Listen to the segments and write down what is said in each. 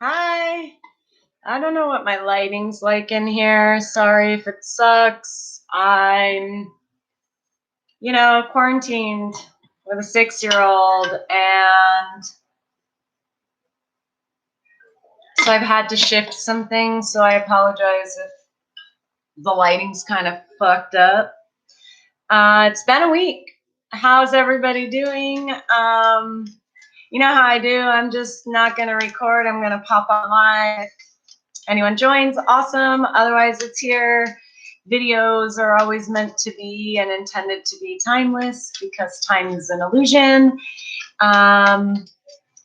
Hi. I don't know what my lighting's like in here. Sorry if it sucks. I'm, quarantined with a 6-year-old, and so I've had to shift some things. So I apologize if the lighting's kind of fucked up. It's been a week. How's everybody doing? You know how I do. I'm just not going to record. I'm going to pop on live. Anyone joins, awesome. Otherwise, it's here. Videos are always meant to be and intended to be timeless because time is an illusion.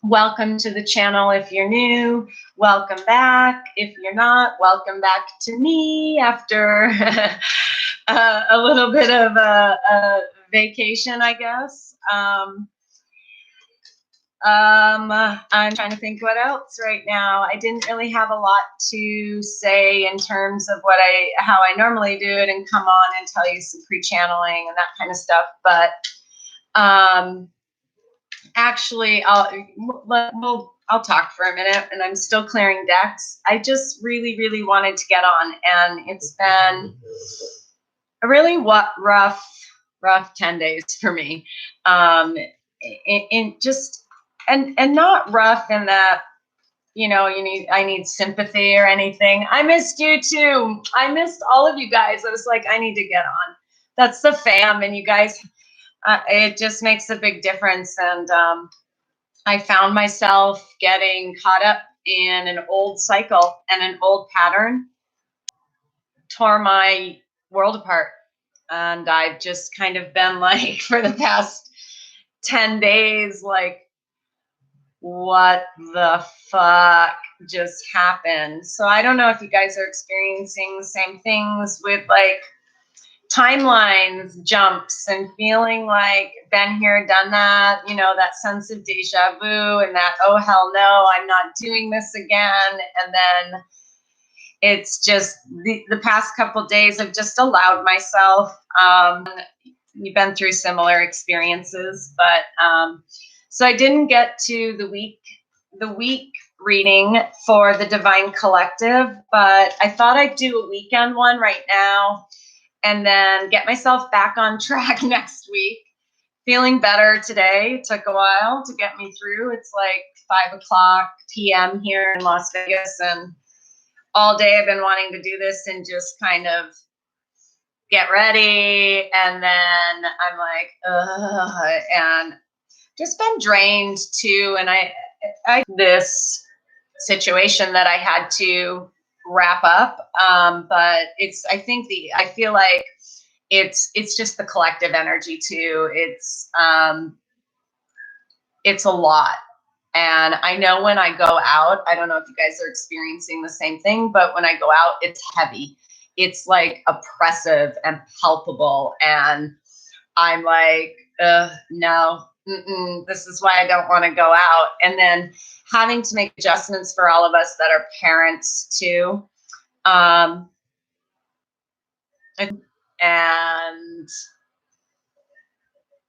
Welcome to the channel if you're new. Welcome back. If you're not, welcome back to me after a little bit of a vacation, I guess. I'm trying to think what else right now. I didn't really have a lot to say in terms of how I normally do it and come on and tell you some pre-channeling and that kind of stuff. But actually, I'll talk for a minute, and I'm still clearing decks. I just really, really wanted to get on, and it's been a really rough 10 days for me. In just and not rough in that I need sympathy or anything. I missed you too. I missed all of you guys. I was like, I need to get on. That's the fam, and you guys, it just makes a big difference. And I found myself getting caught up in an old cycle and an old pattern, tore my world apart. And I've just kind of been like, for the past 10 days, like, what the fuck just happened? So I don't know if you guys are experiencing the same things with like timelines, jumps, and feeling like been here, done that, that sense of deja vu and that, oh, hell no, I'm not doing this again. And then it's just the past couple days I've just allowed myself. You've been through similar experiences, but so I didn't get to the week reading for the Divine Collective, but I thought I'd do a weekend one right now and then get myself back on track next week. Feeling better today. It took a while to get me through. It's like 5:00 p.m. here in Las Vegas, and all day I've been wanting to do this and just kind of get ready. And then I'm like, ugh, and just been drained too. And I this situation that I had to wrap up. But I feel like it's just the collective energy too. It's a lot. And I know when I go out, I don't know if you guys are experiencing the same thing, but when I go out, it's heavy. It's like oppressive and palpable. And I'm like, no, this is why I don't want to go out. And then having to make adjustments for all of us that are parents too. And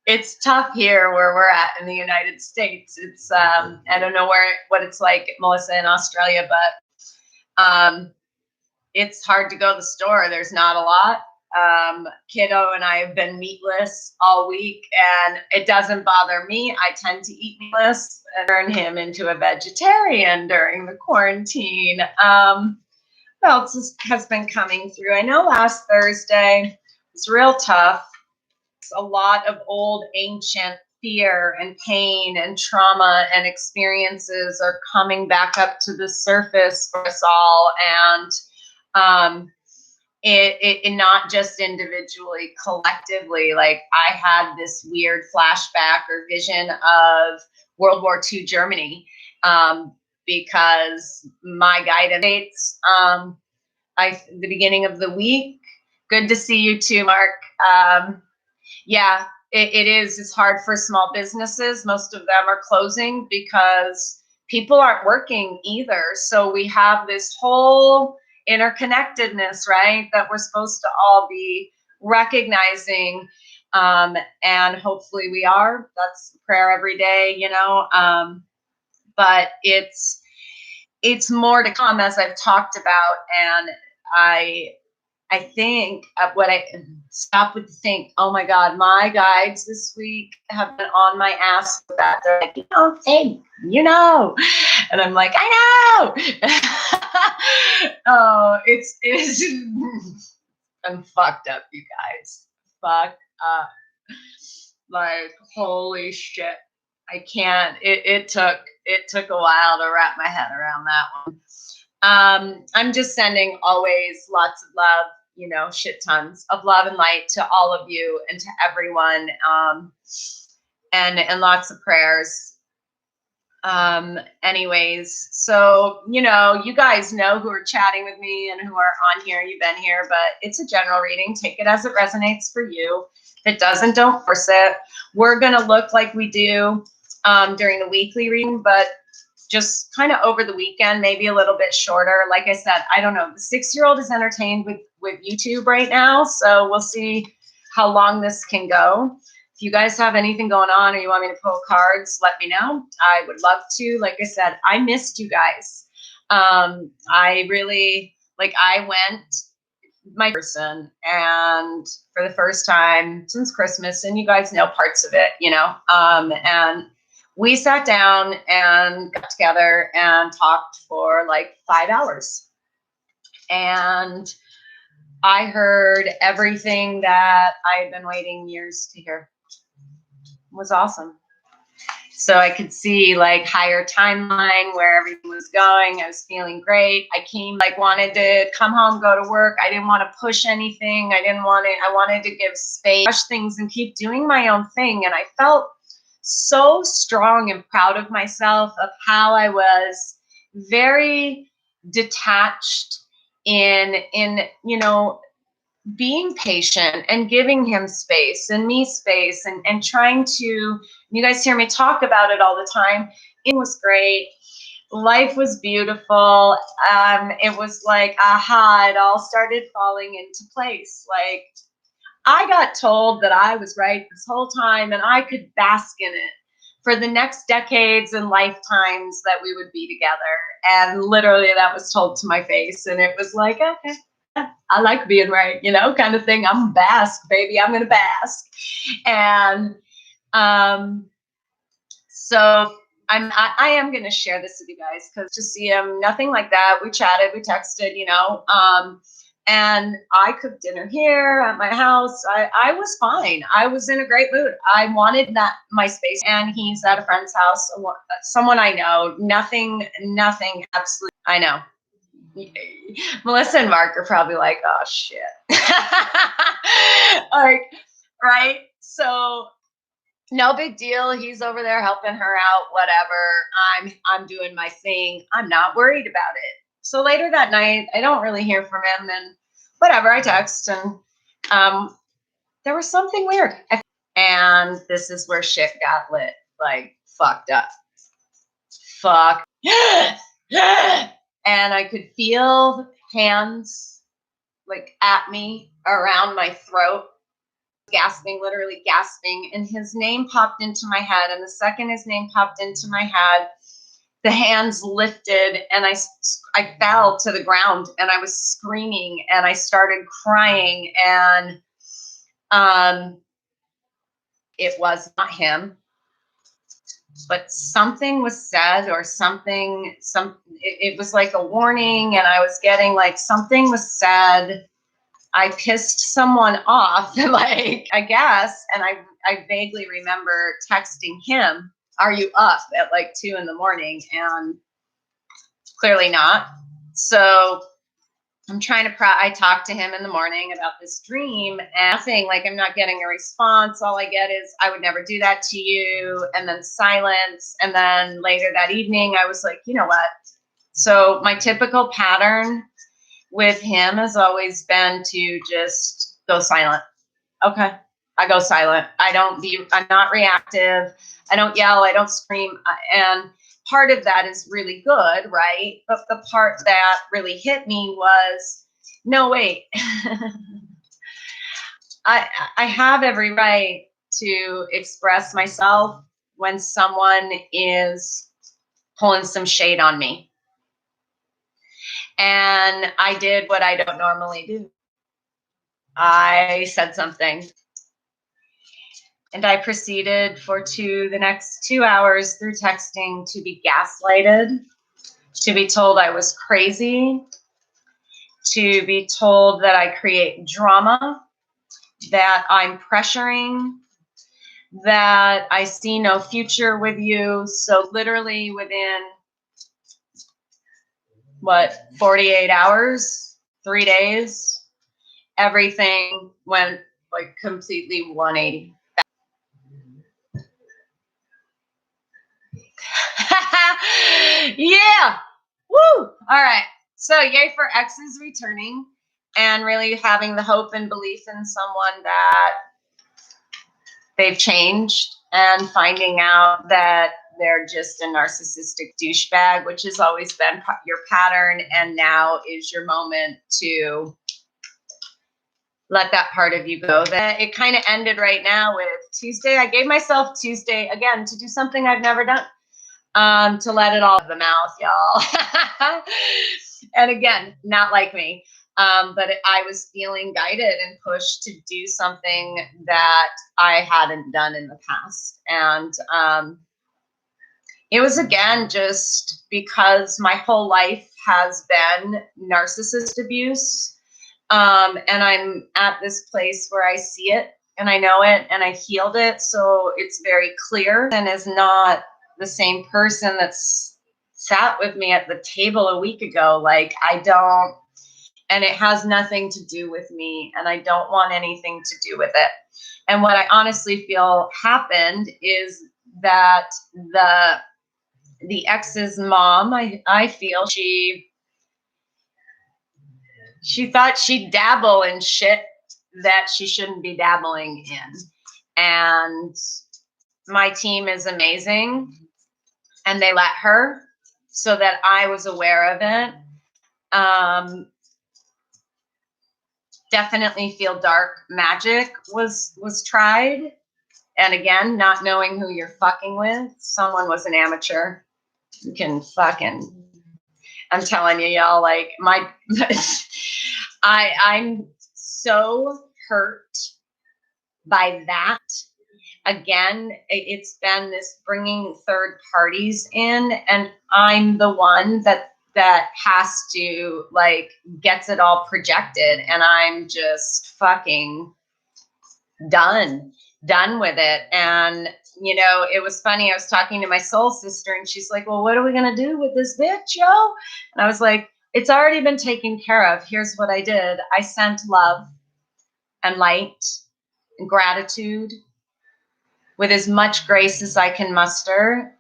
it's tough here where we're at in the United States. It's I don't know what it's like, Melissa, in Australia, but it's hard to go to the store. There's not a lot. Kiddo and I have been meatless all week, and it doesn't bother me. I tend to eat meatless and turn him into a vegetarian during the quarantine. What else has been coming through? I know last Thursday was real tough. A lot of old ancient fear and pain and trauma and experiences are coming back up to the surface for us all. And it not just individually, collectively. Like, I had this weird flashback or vision of World War II Germany, because my guidance, the beginning of the week. Good to see you too, Mark. Yeah, it is. It's hard for small businesses. Most of them are closing because people aren't working either. So we have this whole interconnectedness, right, that we're supposed to all be recognizing. And hopefully we are. That's prayer every day, but it's more to come, as I've talked about. And I think what I stop with the think, oh my God, my guides this week have been on my ass with that. They're like, you don't think, you know. And I'm like, I know. Oh, it's I'm fucked up, you guys. Fucked up. Like, holy shit. I can't. It took a while to wrap my head around that one. I'm just sending always lots of love, you know, shit tons of love and light to all of you and to everyone, and lots of prayers. Anyways, so, you know, you guys know who are chatting with me and who are on here, you've been here, but it's a general reading. Take it as it resonates for you. If it doesn't, don't force it. We're going to look like we do during the weekly reading, but just kind of over the weekend, maybe a little bit shorter. Like I said, I don't know. The 6-year-old is entertained with YouTube right now, so we'll see how long this can go. If you guys have anything going on or you want me to pull cards, let me know. I would love to. Like I said, I missed you guys. I really, like, I went my person, and for the first time since Christmas, and you guys know parts of it, you know, and we sat down and got together and talked for like 5 hours. And I heard everything that I had been waiting years to hear. It was awesome. So I could see like higher timeline where everything was going. I was feeling great. I came, like, wanted to come home, go to work. I didn't want to push anything. I wanted to give space, push things and keep doing my own thing. And I felt so strong and proud of myself, of how I was very detached in, you know, being patient and giving him space and me space, and trying to, you guys hear me talk about it all the time. It was great. Life was beautiful. It was like, aha, it all started falling into place. Like, I got told that I was right this whole time and I could bask in it for the next decades and lifetimes that we would be together. And literally that was told to my face. And it was like, okay, I like being right, you know, kind of thing. I'm a bask, baby. I'm going to bask. And so I am going to share this with you guys, because to see him, nothing like that. We chatted, we texted, you know, and I cooked dinner here at my house. I was fine. I was in a great mood. I wanted that, my space. And he's at a friend's house, someone I know. Nothing, absolutely. I know. Melissa and Mark are probably like, oh shit. Like, right? So no big deal. He's over there helping her out, whatever. I'm doing my thing. I'm not worried about it. So later that night, I don't really hear from him, and whatever, I text, and there was something weird. And this is where shit got lit, like fucked up. Fuck. And I could feel hands like at me around my throat, gasping, literally gasping. And his name popped into my head. And the second his name popped into my head, the hands lifted and I fell to the ground, and I was screaming and I started crying. And it was not him, but something was said, or something, it was like a warning, and I was getting like, something was said. I pissed someone off, like, I guess. And I vaguely remember texting him, are you up, at like 2 in the morning? And clearly not. So I'm trying to, I talked to him in the morning about this dream, and nothing, like, I'm not getting a response. All I get is, I would never do that to you. And then silence. And then later that evening, I was like, you know what? So my typical pattern with him has always been to just go silent. Okay. I go silent. I'm not reactive. I don't yell. I don't scream. And part of that is really good, right? But the part that really hit me was, no, wait. I have every right to express myself when someone is pulling some shade on me. And I did what I don't normally do. I said something. And I proceeded for the next 2 hours through texting to be gaslighted, to be told I was crazy, to be told that I create drama, that I'm pressuring, that I see no future with you. So literally within 48 hours, 3 days, everything went like completely 180. Yeah. Woo. All right. So yay for exes returning and really having the hope and belief in someone that they've changed, and finding out that they're just a narcissistic douchebag, which has always been your pattern. And now is your moment to let that part of you go. That it kind of ended right now with Tuesday. I gave myself Tuesday again to do something I've never done. To let it all out of the mouth, y'all. And again, not like me. But I was feeling guided and pushed to do something that I hadn't done in the past. And it was, again, just because my whole life has been narcissist abuse. And I'm at this place where I see it and I know it and I healed it. So it's very clear, and is not the same person that's sat with me at the table a week ago. Like, I don't, and it has nothing to do with me, and I don't want anything to do with it. And what I honestly feel happened is that the ex's mom, I feel she thought she'd dabble in shit that she shouldn't be dabbling in. And my team is amazing, and they let her, so that I was aware of it. Definitely feel dark magic was tried. And again, not knowing who you're fucking with. Someone was an amateur. You can fucking, I'm telling you, y'all, like I'm so hurt by that. Again, it's been this bringing third parties in, and I'm the one that has to, like, gets it all projected, and I'm just fucking done with it. And it was funny, I was talking to my soul sister, and she's like, well, what are we gonna do with this bitch, yo? And I was like, it's already been taken care of. Here's what I did. I sent love and light and gratitude with as much grace as I can muster,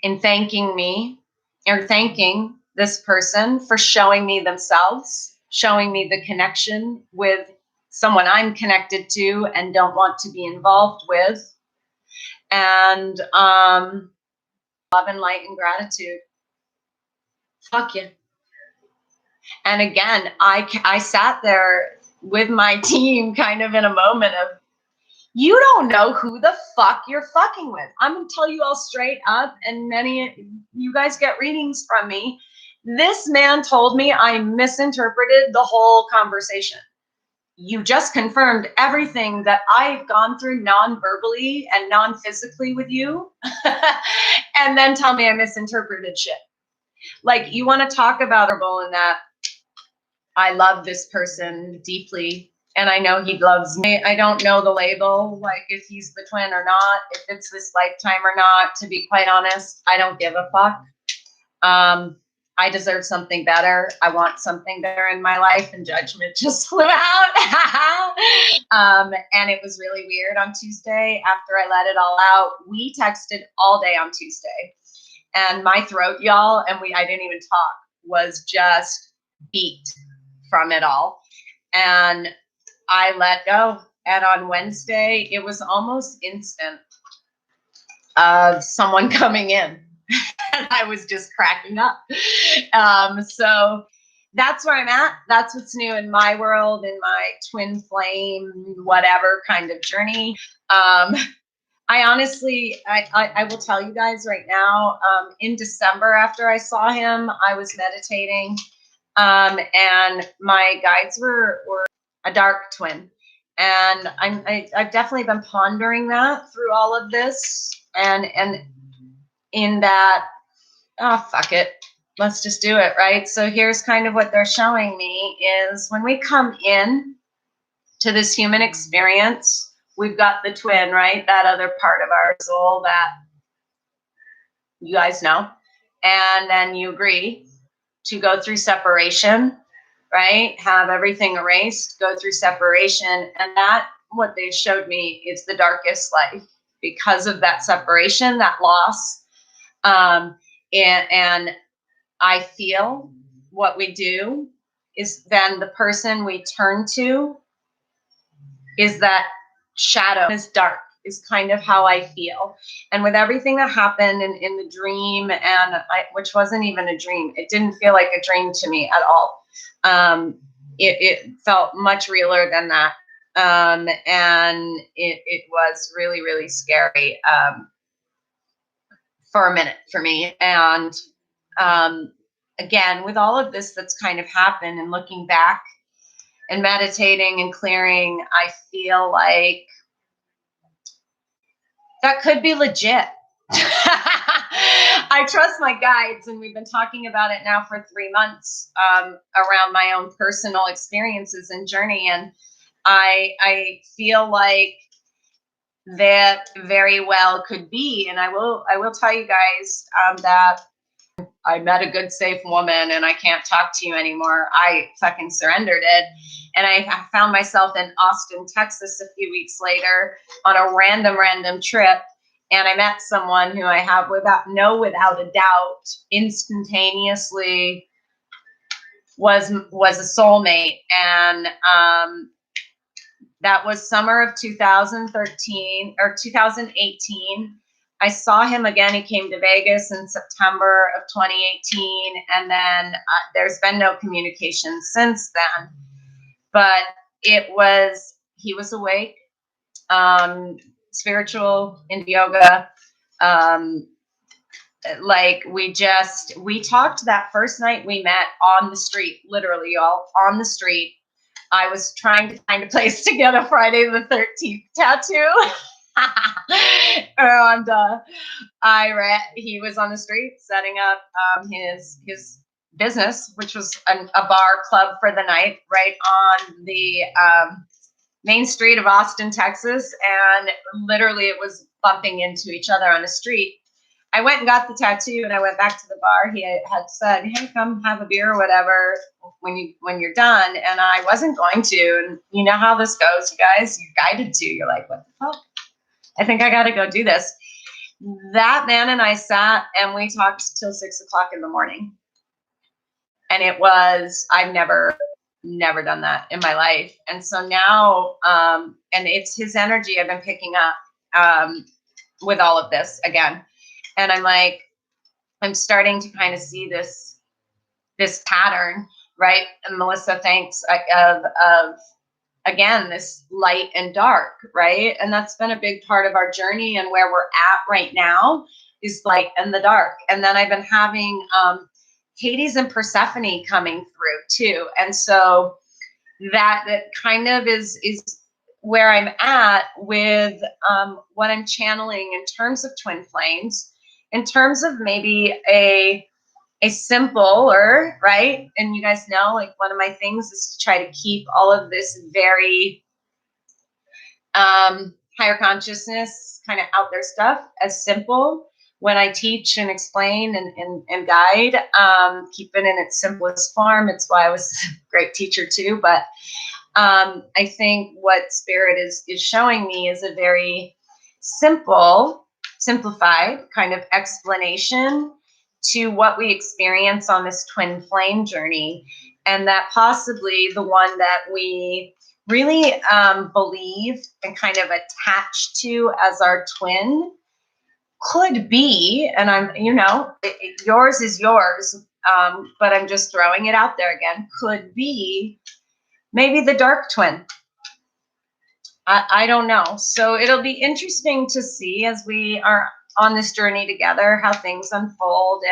in thanking this person for showing me themselves, showing me the connection with someone I'm connected to and don't want to be involved with. And love and light and gratitude. Fuck you. And again, I sat there with my team kind of in a moment of, you don't know who the fuck you're fucking with. I'm going to tell you all straight up, and many of you guys get readings from me. This man told me I misinterpreted the whole conversation. You just confirmed everything that I've gone through non-verbally and non-physically with you, and then tell me I misinterpreted shit. Like, you want to talk about verbal, and that I love this person deeply, and I know he loves me. I don't know the label, like if he's the twin or not, if it's this lifetime or not. To be quite honest, I don't give a fuck. I deserve something better. I want something better in my life, and judgment just flew out. And it was really weird on Tuesday after I let it all out. We texted all day on Tuesday, and my throat, y'all, and I didn't even talk, was just beat from it all. And I let go. And on Wednesday, it was almost instant of someone coming in. And I was just cracking up. So that's where I'm at. That's what's new in my world, in my twin flame, whatever kind of journey. I honestly, I will tell you guys right now, in December after I saw him, I was meditating, and my guides were a dark twin. And I've definitely been pondering that through all of this, and in that, oh, fuck it, let's just do it, right? So here's kind of what they're showing me is when we come in to this human experience, we've got the twin, right? That other part of our soul that you guys know. And then you agree to go through separation, right? Have everything erased, go through separation. And that, what they showed me, is the darkest life because of that separation, that loss. And I feel what we do is then the person we turn to is that shadow is dark, is kind of how I feel. And with everything that happened in the dream, which wasn't even a dream, it didn't feel like a dream to me at all. It felt much realer than that. And it was really, really scary for a minute for me. And again, with all of this that's kind of happened and looking back and meditating and clearing, I feel like that could be legit. I trust my guides, and we've been talking about it now for 3 months around my own personal experiences and journey. And I feel like that very well could be. And I will tell you guys that I met a good, safe woman and I can't talk to you anymore. I fucking surrendered it. And I found myself in Austin, Texas a few weeks later on a random trip. And I met someone who I have without a doubt, instantaneously was a soulmate. And that was summer of 2013 or 2018. I saw him again. He came to Vegas in September of 2018. And then there's been no communication since then. But he was awake, spiritual, into yoga. Like we talked that first night we met on the street, literally, y'all, on the street. I was trying to find a place to get a Friday the 13th tattoo. And he was on the street setting up his business, which was a bar club for the night, right on the main street of Austin, Texas. And literally it was bumping into each other on the street. I went and got the tattoo and I went back to the bar. He had said, hey, come have a beer or whatever when you're done. And I wasn't going to. And you know how this goes, you guys. You're guided to. You're like, what the fuck? I think I got to go do this. That man and I sat and we talked till 6 o'clock in the morning. And I've never done that in my life. And so now, and it's his energy I've been picking up with all of this again. And I'm starting to kind of see this pattern, right? And Melissa, thanks, of again, this light and dark, right? And that's been a big part of our journey, and where we're at right now is light and the dark. And then I've been having Hades and Persephone coming through too. And so that kind of is where I'm at with what I'm channeling in terms of twin flames, in terms of maybe a simpler, right? And you guys know, like, one of my things is to try to keep all of this very higher consciousness kind of out there stuff as simple when I teach and explain and guide, keep it in its simplest form. It's why I was a great teacher too. But I think what Spirit is showing me is a very simplified kind of explanation to what we experience on this twin flame journey, and that possibly the one that we really believe and kind of attach to as our twin could be, and yours is yours, but I'm just throwing it out there again, could be maybe the dark twin. I don't know. So it'll be interesting to see as we are on this journey together how things unfold.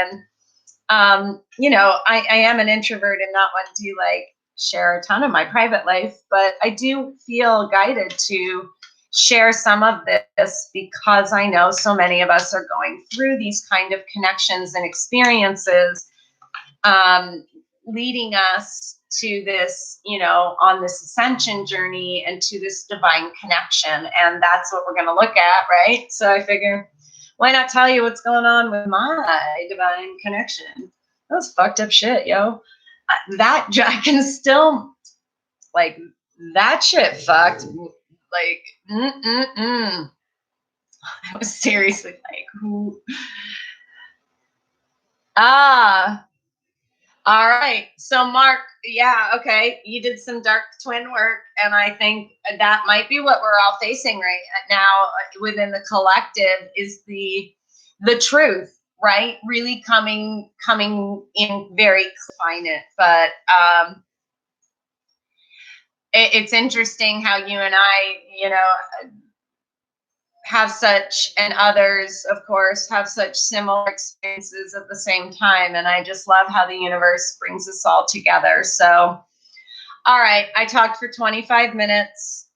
And you know, I am an introvert and not one to like share a ton of my private life, but I do feel guided to share some of this because I know so many of us are going through these kind of connections and experiences, leading us to this, you know, on this ascension journey and to this divine connection. And that's what we're going to look at, right? So I figure, why not tell you what's going on with my divine connection? That was fucked up shit, yo. That I can still like that shit fucked. Like, I was seriously like, who? Ah, all right. So, Mark, yeah, okay. You did some dark twin work, and I think that might be what we're all facing right now within the collective is the truth, right? Really coming in very define it. But it's interesting how you and I, you know, have such, and others of course have such similar experiences at the same time, and I just love how the universe brings us all together. So all right, I talked for 25 minutes.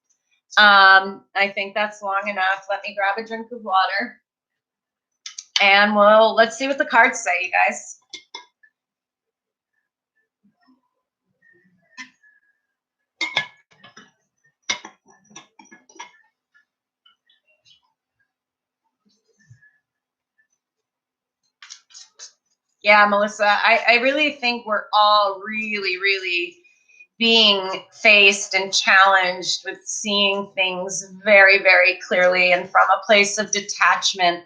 I think that's long enough. Let me grab a drink of water and let's see what the cards say, you guys. Yeah, Melissa, I really think we're all really being faced and challenged with seeing things very clearly and from a place of detachment,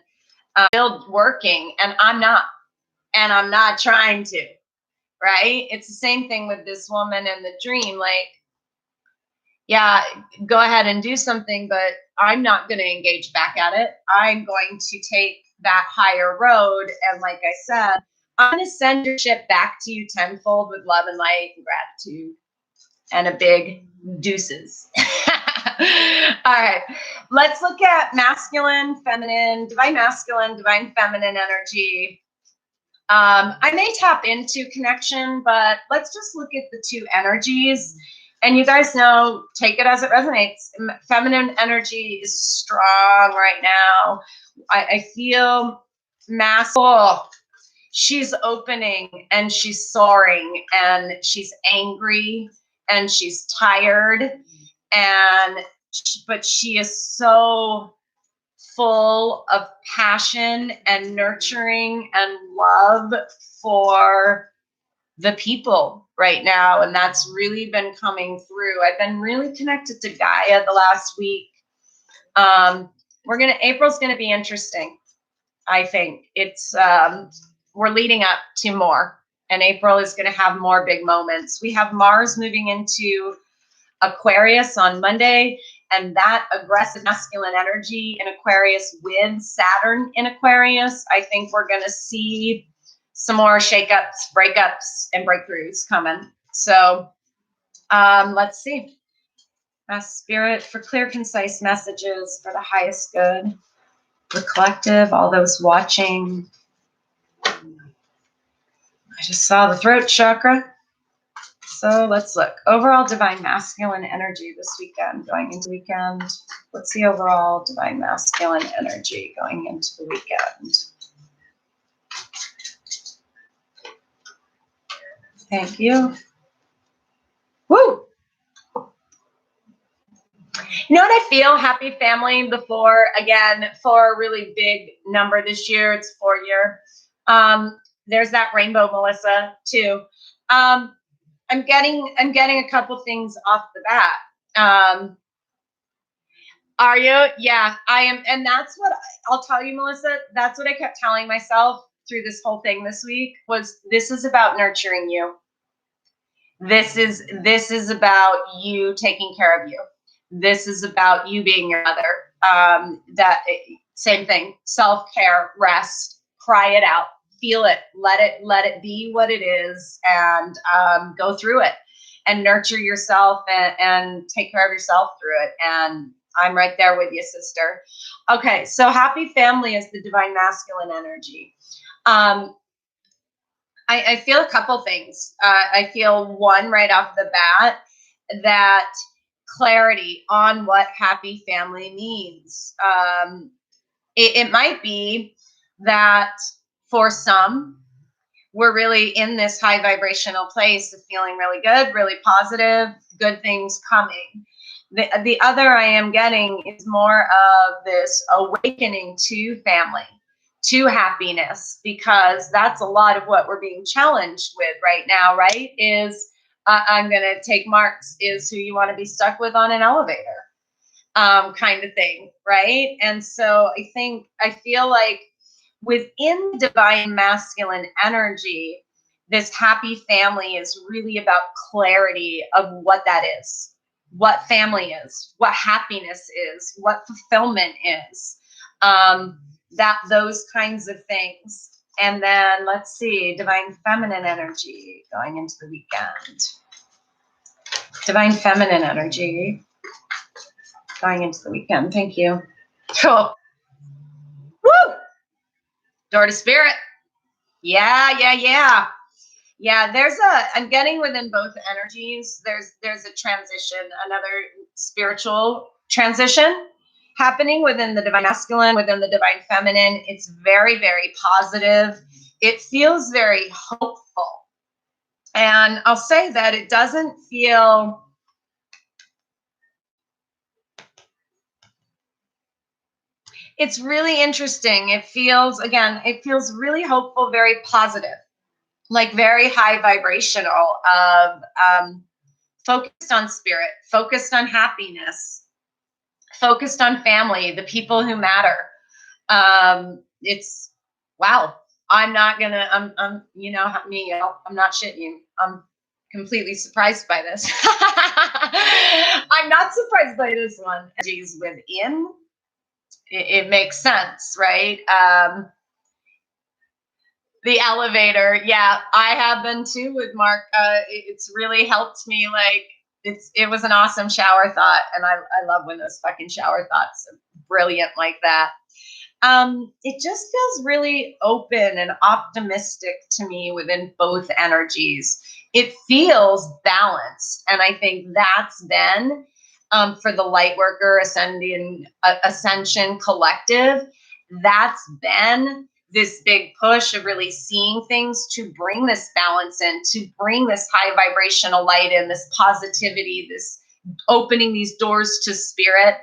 still working, and I'm not trying to, right? It's the same thing with this woman and the dream. Like, yeah, go ahead and do something, but I'm not going to engage back at it. I'm going to take that higher road. And like I said, I'm going to send your shit back to you tenfold with love and light and gratitude and a big deuces. All right, let's look at masculine, feminine, divine feminine energy. I may tap into connection, but let's just look at the two energies. And you guys know, take it as it resonates. Feminine energy is strong right now. I feel masculine. She's opening and she's soaring and she's angry and she's tired, and but she is so full of passion and nurturing and love for the people right now. And that's really been coming through. I've been really connected to Gaia the last week. April's gonna be interesting. I think it's we're leading up to more, and April is going to have more big moments. We have Mars moving into Aquarius on Monday, and that aggressive masculine energy in Aquarius with Saturn in Aquarius, I think we're going to see some more shakeups, breakups, and breakthroughs coming. So let's see. Spirit for clear, concise messages for the highest good. The collective, all those watching. I just saw the throat chakra. So let's look. Overall divine masculine energy this weekend, going into the weekend. What's the overall divine masculine energy going into the weekend? Thank you. Woo! You know what I feel? Happy family before, again, for a really big number this year. It's 4-year. There's that rainbow, Melissa, too. I'm getting a couple things off the bat. Are you? Yeah, I am. And that's what I'll tell you, Melissa, that's what I kept telling myself through this whole thing this week was this is about nurturing you. This is about you taking care of you. This is about you being your mother. That same thing, self-care, rest, cry it out, feel it, let it be what it is, and go through it and nurture yourself and take care of yourself through it. And I'm right there with you, sister. Okay, so happy family is the divine masculine energy. I feel a couple things. I feel one right off the bat, that clarity on what happy family means. It might be that for some, we're really in this high vibrational place of feeling really good, really positive, good things coming. The other I am getting is more of this awakening to family, to happiness, because that's a lot of what we're being challenged with right now, right? Is I'm going to take marks, is who you want to be stuck with on an elevator, kind of thing, right? And so I feel like within divine masculine energy, this happy family is really about clarity of what that is, what family is, what happiness is, what fulfillment is, that those kinds of things. And then let's see, divine feminine energy going into the weekend. Divine feminine energy going into the weekend. Thank you. Cool. Woo! Door to spirit. Yeah. I'm getting within both energies. There's a transition, another spiritual transition happening within the divine masculine, within the divine feminine. It's very, very positive. It feels very hopeful. And I'll say that it doesn't feel, it's really interesting. It feels really hopeful, very positive, like very high vibrational, of focused on spirit, focused on happiness, focused on family, the people who matter. It's wow. I'm not gonna. I'm you know me. I'm not shitting you. I'm completely surprised by this. I'm not surprised by this one. Energies within. It makes sense, right? The elevator, yeah, I have been too with Mark. It's really helped me. Like it was an awesome shower thought, and I love when those fucking shower thoughts are brilliant like that. It just feels really open and optimistic to me within both energies. It feels balanced, and I think that's then for the light worker ascension collective. That's been this big push of really seeing things to bring this balance in, to bring this high vibrational light in, this positivity, this opening these doors to spirit.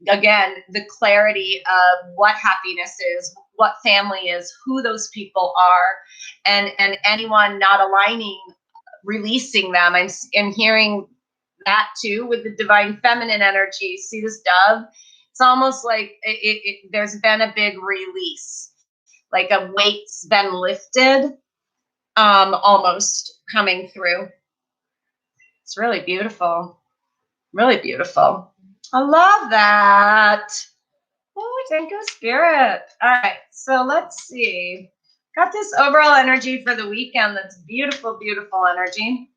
Again, the clarity of what happiness is, what family is, who those people are, and anyone not aligning, releasing them. I'm hearing that too with the divine feminine energy. See this dove? It's almost like there's been a big release, like a weight's been lifted, almost coming through. It's really beautiful, really beautiful. I love that. Oh, thank you, spirit. All right, so let's see. Got this overall energy for the weekend. That's beautiful, beautiful energy.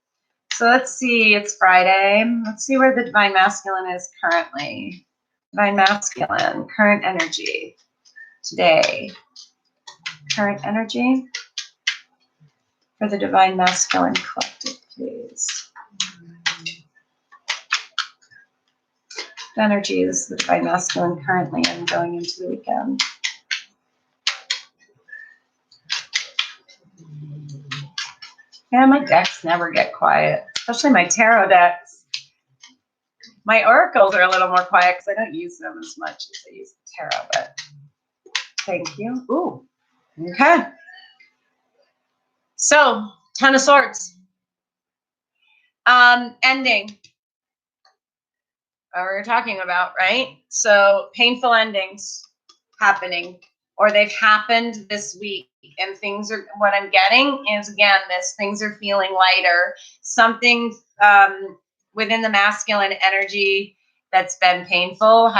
So let's see, it's Friday. Let's see where the divine masculine is currently. Divine masculine, current energy today. Current energy for the divine masculine collective, please. The energy is the divine masculine currently and going into the weekend. Yeah, my decks never get quiet, especially my tarot decks. My oracles are a little more quiet because I don't use them as much as I use the tarot, but thank you. Ooh, okay. So, Ten of Swords. Ending. We were talking about, right? So, painful endings happening, or they've happened this week, and things are, what I'm getting is, again, things are feeling lighter. Something within the masculine energy that's been painful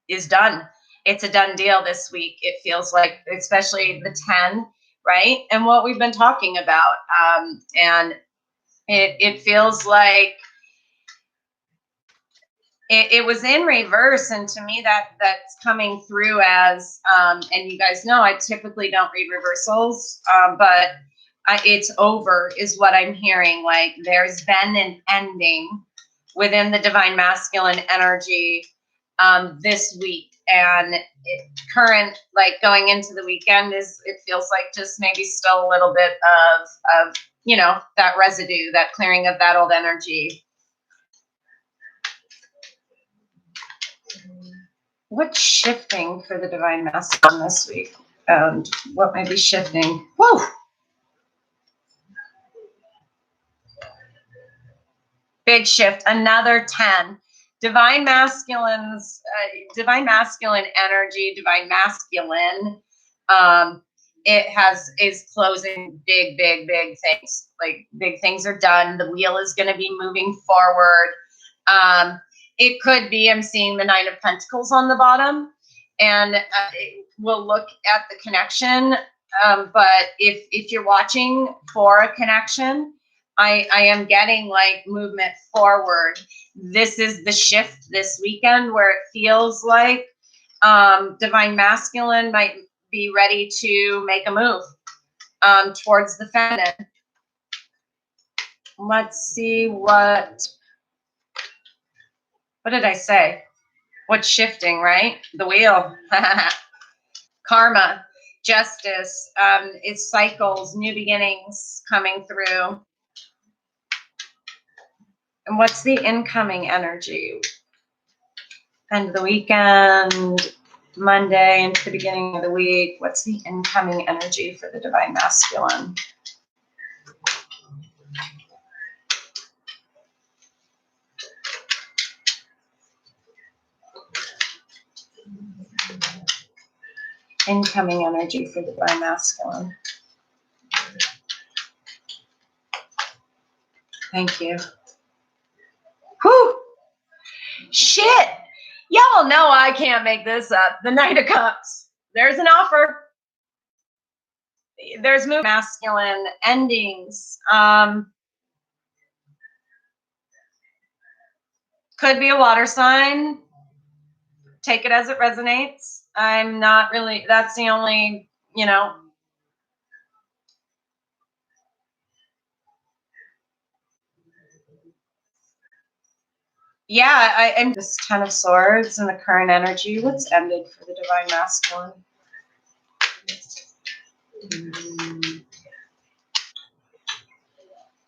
is done. It's a done deal this week. It feels like, especially the 10, right? And what we've been talking about. And it feels like it was in reverse, and to me that's coming through as and you guys know I typically don't read reversals, but it's over is what I'm hearing. Like there's been an ending within the divine masculine energy this week, and current, like going into the weekend, is it feels like just maybe still a little bit of you know, that residue, that clearing of that old energy. What's shifting for the divine masculine this week? And what may be shifting? Whoa! Big shift, another 10. Divine masculine's, divine masculine energy, divine masculine, is closing big things. Like big things are done. The wheel is going to be moving forward. It could be, I'm seeing the 9 of Pentacles on the bottom, and we'll look at the connection. But if you're watching for a connection, I am getting like movement forward. This is the shift this weekend where it feels like divine masculine might be ready to make a move towards the feminine. Let's see what did I say? What's shifting, right? The wheel. Karma, justice, it's cycles, new beginnings coming through. And what's the incoming energy? End of the weekend, Monday into the beginning of the week. What's the incoming energy for the divine masculine? Incoming energy for the divine masculine. Thank you. Whew! Shit! Y'all know I can't make this up. The Knight of Cups. There's an offer. There's masculine endings. Could be a water sign. Take it as it resonates. I'm not really, that's the only, you know. Yeah, I'm this 10 of Swords and the current energy. What's ended for the divine masculine?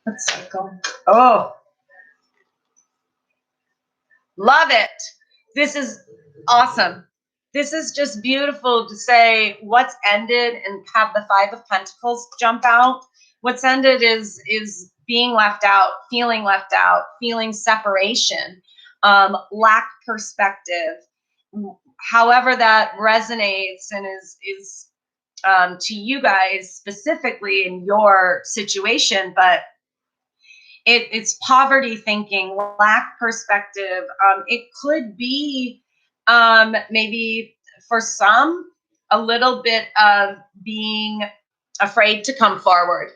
Let's cycle. Oh, love it. This is awesome. This is just beautiful to say what's ended and have the 5 of Pentacles jump out. What's ended is being left out, feeling separation, lack perspective. However that resonates and is to you guys specifically in your situation, but it's poverty thinking, lack perspective. It could be maybe for some a little bit of being afraid to come forward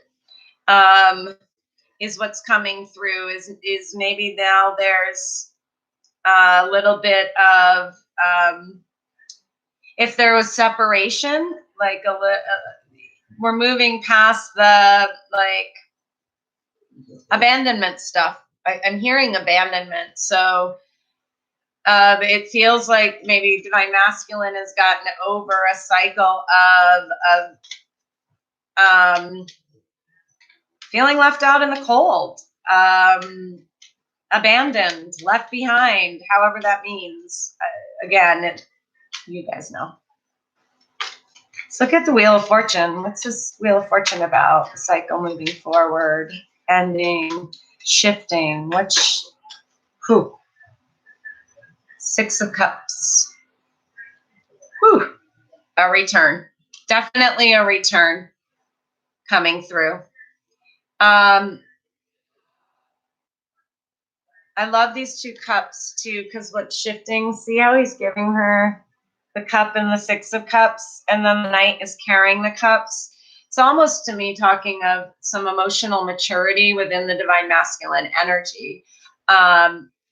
is what's coming through. Is maybe now there's a little bit of if there was separation, like we're moving past the like abandonment stuff. I'm hearing abandonment. So it feels like maybe divine masculine has gotten over a cycle of feeling left out in the cold, abandoned, left behind, however that means. Again, you guys know. Let's look at the Wheel of Fortune. What's this Wheel of Fortune about? The cycle moving forward, ending, shifting. Whew. 6 of Cups. Whew. A return. Definitely a return coming through. I love these 2 cups too, because what's shifting, see how he's giving her the cup and the 6 of Cups, and then the Knight is carrying the cups. It's almost to me talking of some emotional maturity within the divine masculine energy.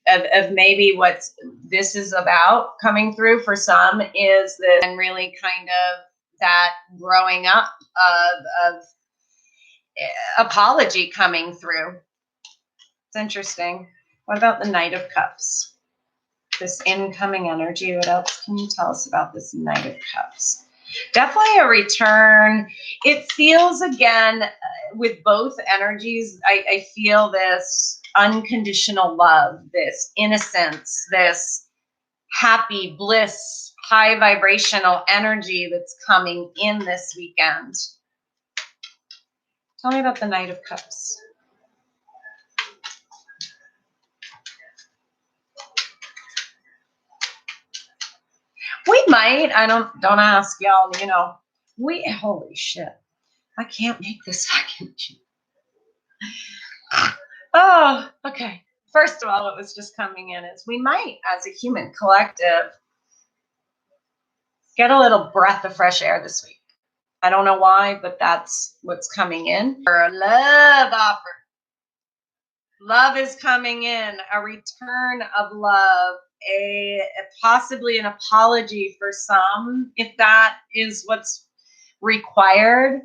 of maybe what this is about coming through for some is this, and really kind of that growing up of apology coming through. It's interesting. What about the Knight of Cups? This incoming energy. What else can you tell us about this Knight of Cups? Definitely a return. It feels again with both energies. I feel this unconditional love, this innocence, this happy bliss, high vibrational energy that's coming in this weekend. Tell me about the Knight of Cups. We might, I don't ask y'all, you know, holy shit. I can't make this fucking. Oh, okay. First of all, what was just coming in is we might, as a human collective, get a little breath of fresh air this week. I don't know why, but that's what's coming in. For a love offer. Love is coming in, a return of love, possibly an apology for some, if that is what's required.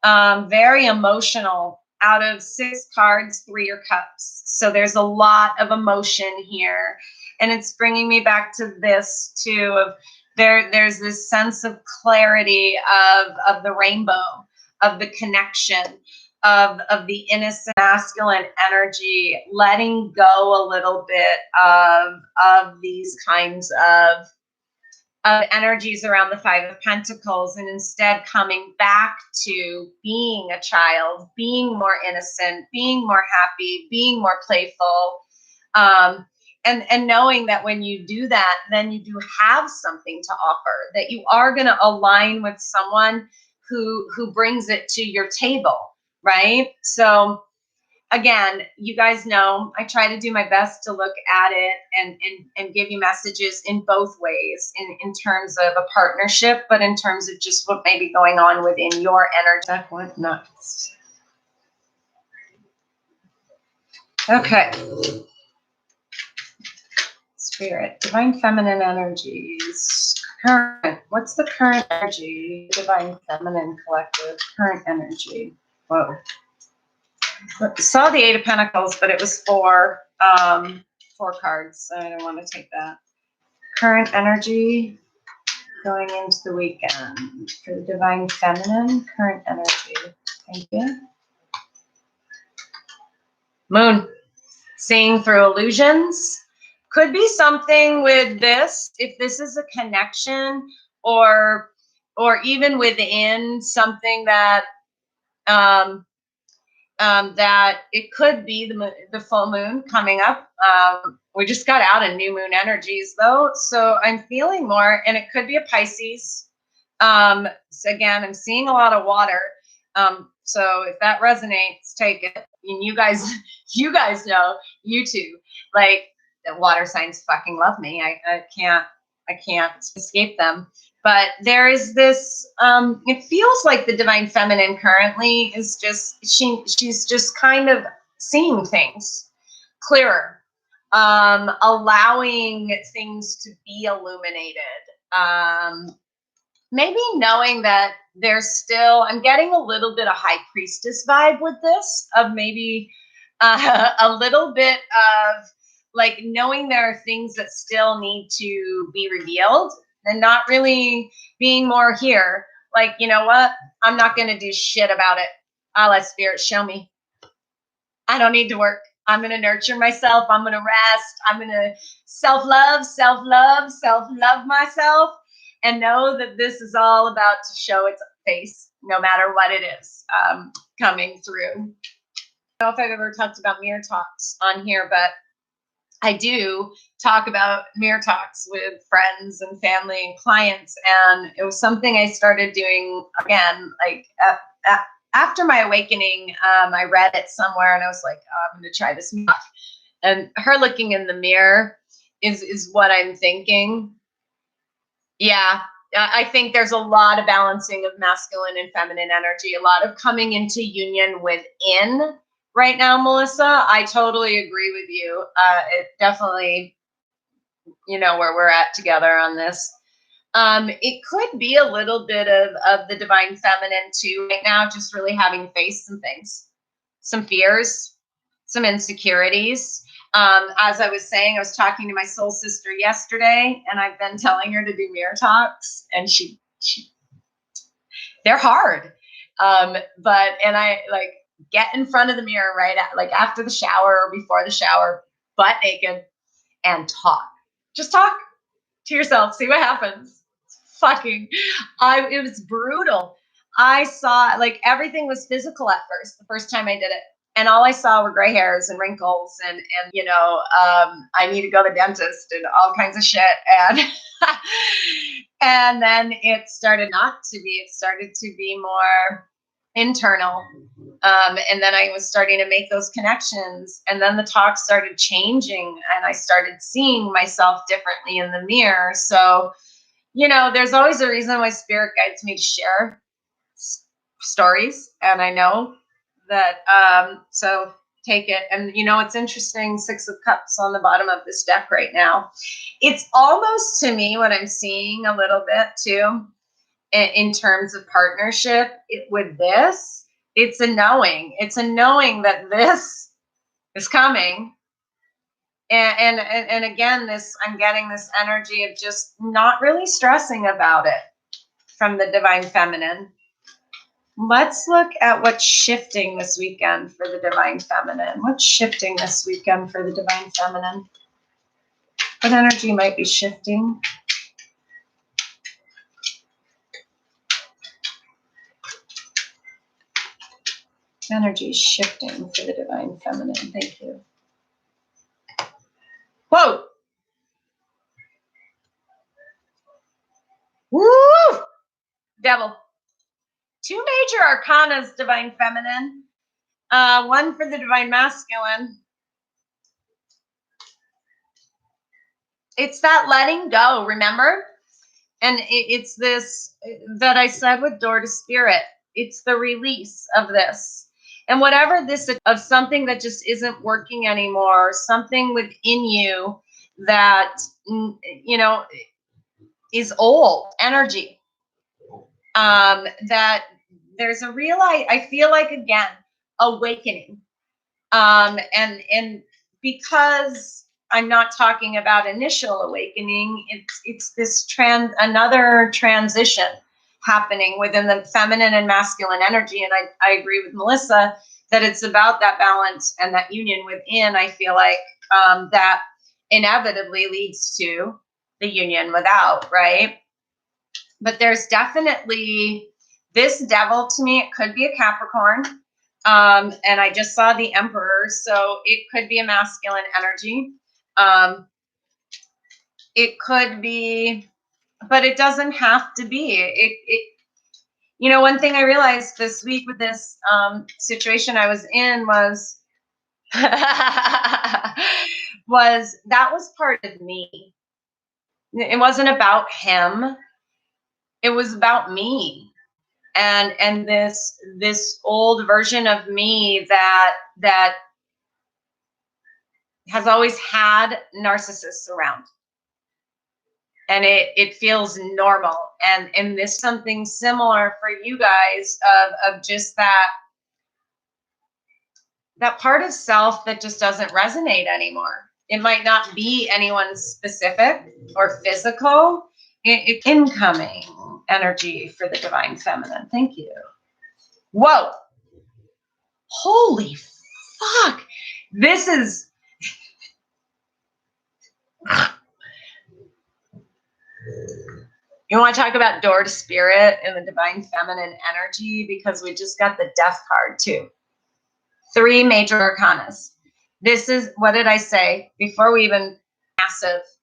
Very emotional. Out of 6 cards, 3 are cups. So there's a lot of emotion here. And it's bringing me back to this too, of there's this sense of clarity of the rainbow, of the connection, of the innocent masculine energy, letting go a little bit of these kinds of energies around the 5 of Pentacles, and instead coming back to being a child, being more innocent, being more happy, being more playful, and knowing that when you do that, then you do have something to offer, that you are going to align with someone who brings it to your table, right? So again, you guys know I try to do my best to look at it and give you messages in both ways, in terms of a partnership, but in terms of just what may be going on within your energy. That went nuts. Okay. Spirit, divine feminine energies. Current. What's the current energy? Divine feminine collective. Current energy. Whoa. Saw the 8 of Pentacles, but it was 4 cards. So I don't want to take that. Current energy going into the weekend for the divine feminine. Current energy. Thank you. Moon. Seeing through illusions. Could be something with this, if this is a connection, or even within something that that it could be the full moon coming up. We just got out of new moon energies though, so I'm feeling more, and it could be a Pisces. So again, I'm seeing a lot of water. So if that resonates, take it. And you guys know, you two, like, the water signs fucking love me. I can't escape them. But there is this, it feels like the divine feminine currently is just, she's just kind of seeing things clearer, allowing things to be illuminated. Maybe knowing that there's still, I'm getting a little bit of high priestess vibe with this, of maybe a little bit of like knowing there are things that still need to be revealed, and not really being more here. Like, you know what? I'm not going to do shit about it. I'll let spirit show me. I don't need to work. I'm going to nurture myself. I'm going to rest. I'm going to self-love myself, and know that this is all about to show its face, no matter what it is coming through. I don't know if I've ever talked about mirror talks on here, but I do talk about mirror talks with friends and family and clients. And it was something I started doing again, like after my awakening. I read it somewhere and I was like, oh, I'm going to try this. And her looking in the mirror is what I'm thinking. Yeah, I think there's a lot of balancing of masculine and feminine energy, a lot of coming into union within, right now, Melissa. I totally agree with you. It definitely, where we're at together on this. It could be a little bit of the divine feminine too right now, just really having faced some things, some fears, some insecurities. As I was saying, I was talking to my soul sister yesterday, and I've been telling her to do mirror talks, and she they're hard. And I like get in front of the mirror right at, like after the shower or before the shower, butt naked, and talk. Just talk to yourself, see what happens. Fucking, it was brutal. I saw like everything was physical at first, the first time I did it. And all I saw were gray hairs and wrinkles and I need to go to the dentist and all kinds of shit. And and then it started not to be, it started to be more internal. And then I was starting to make those connections. And then the talk started changing and I started seeing myself differently in the mirror. So, there's always a reason why spirit guides me to share stories. And I know that, so take it. And, it's interesting, 6 of Cups on the bottom of this deck right now. It's almost to me what I'm seeing a little bit too in terms of partnership with this. It's a knowing that this is coming. And again, I'm getting this energy of just not really stressing about it from the divine feminine. Let's look at what's shifting this weekend for the divine feminine. What's shifting this weekend for the divine feminine? What energy might be shifting? Energy is shifting for the divine feminine. Thank you. Whoa! Woo! Devil. 2 major arcanas, divine feminine. One for the divine masculine. It's that letting go, remember? And it's this that I said with Door to Spirit. It's the release of this. And whatever this of something that just isn't working anymore, something within you that, is old energy. That there's a real, I feel like, again, awakening. And because I'm not talking about initial awakening, it's this another transition happening within the feminine and masculine energy. And I agree with Melissa that it's about that balance and that union within. I feel like that inevitably leads to the union without, right? But there's definitely this devil, to me, it could be a Capricorn. And I just saw the Emperor, so it could be a masculine energy. It could be, but it doesn't have to be. One thing I realized this week with this situation I was in was was that was part of me. It wasn't about him. It was about me. And this old version of me that has always had narcissists around, and it feels normal. And this something similar for you guys of just that part of self that just doesn't resonate anymore. It might not be anyone specific or physical. It's incoming energy for the divine feminine. Thank you. Whoa. Holy fuck. This is you want to talk about door to spirit and the divine feminine energy, because we just got the death card too. 3 major arcanas. This is, what did I say before we even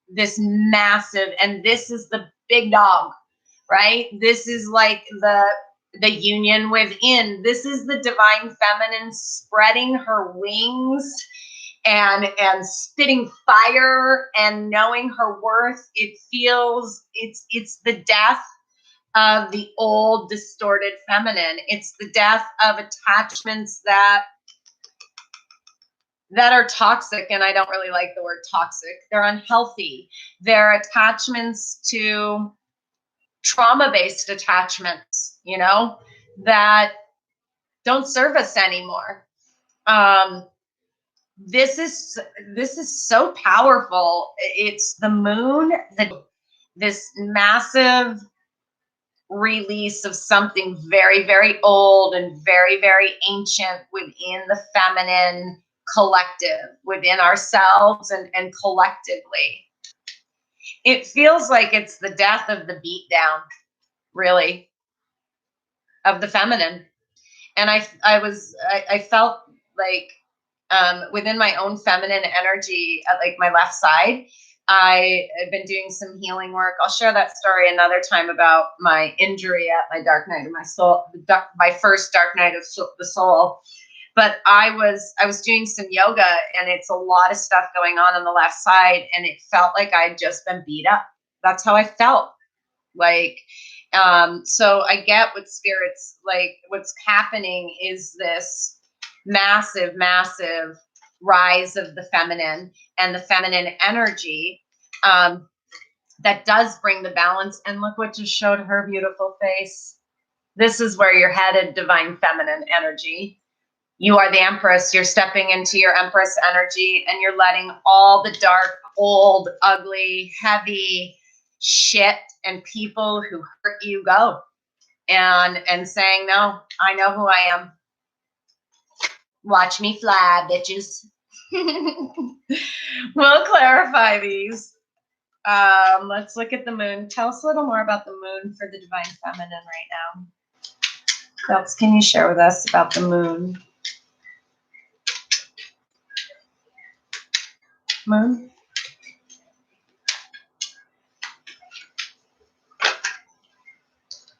this massive, and this is the big dog, right? This is like the union within. This is the divine feminine spreading her wings and spitting fire and knowing her worth. It feels, it's the death of the old distorted feminine. It's the death of attachments that that are toxic. And I don't really like the word toxic. They're unhealthy. They're attachments to trauma-based attachments, you know, that don't serve us anymore. Um, this is so powerful. It's the moon, this massive release of something very, very old and very, very ancient within the feminine collective, within ourselves and collectively. It feels like it's the death of the beatdown, really, of the feminine. And I felt like within my own feminine energy at like my left side, I have been doing some healing work. I'll share that story another time about my injury at my dark night of my soul, my first dark night of the soul. But I was doing some yoga, and it's a lot of stuff going on the left side, and it felt like I'd just been beat up. That's how I felt. Like, so I get what spirits, like what's happening is this massive, massive rise of the feminine and the feminine energy, that does bring the balance. And look what just showed her beautiful face. This is where you're headed, divine feminine energy. You are the empress. You're stepping into your empress energy, and you're letting all the dark, old, ugly, heavy shit and people who hurt you go, and saying, no, I know who I am. Watch me fly, bitches. We'll clarify these. Let's look at the moon. Tell us a little more about the moon for the divine feminine right now. What else can you share with us about the moon? Moon?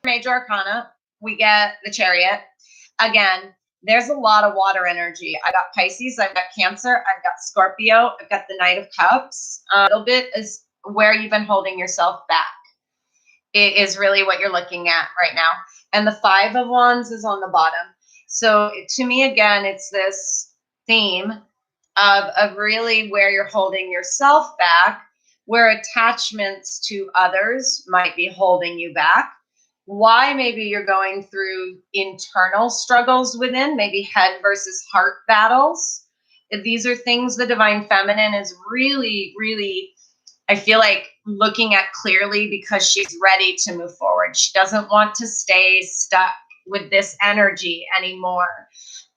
Major arcana, we get the Chariot. Again, there's a lot of water energy. I got Pisces, I've got Cancer, I've got Scorpio, I've got the Knight of Cups. A little bit is where you've been holding yourself back. It is really what you're looking at right now. And the Five of Wands is on the bottom. So to me, again, it's this theme of really where you're holding yourself back, where attachments to others might be holding you back. Why maybe you're going through internal struggles within, maybe head versus heart battles. These are things the divine feminine is really, really, I feel like, looking at clearly, because she's ready to move forward. She doesn't want to stay stuck with this energy anymore.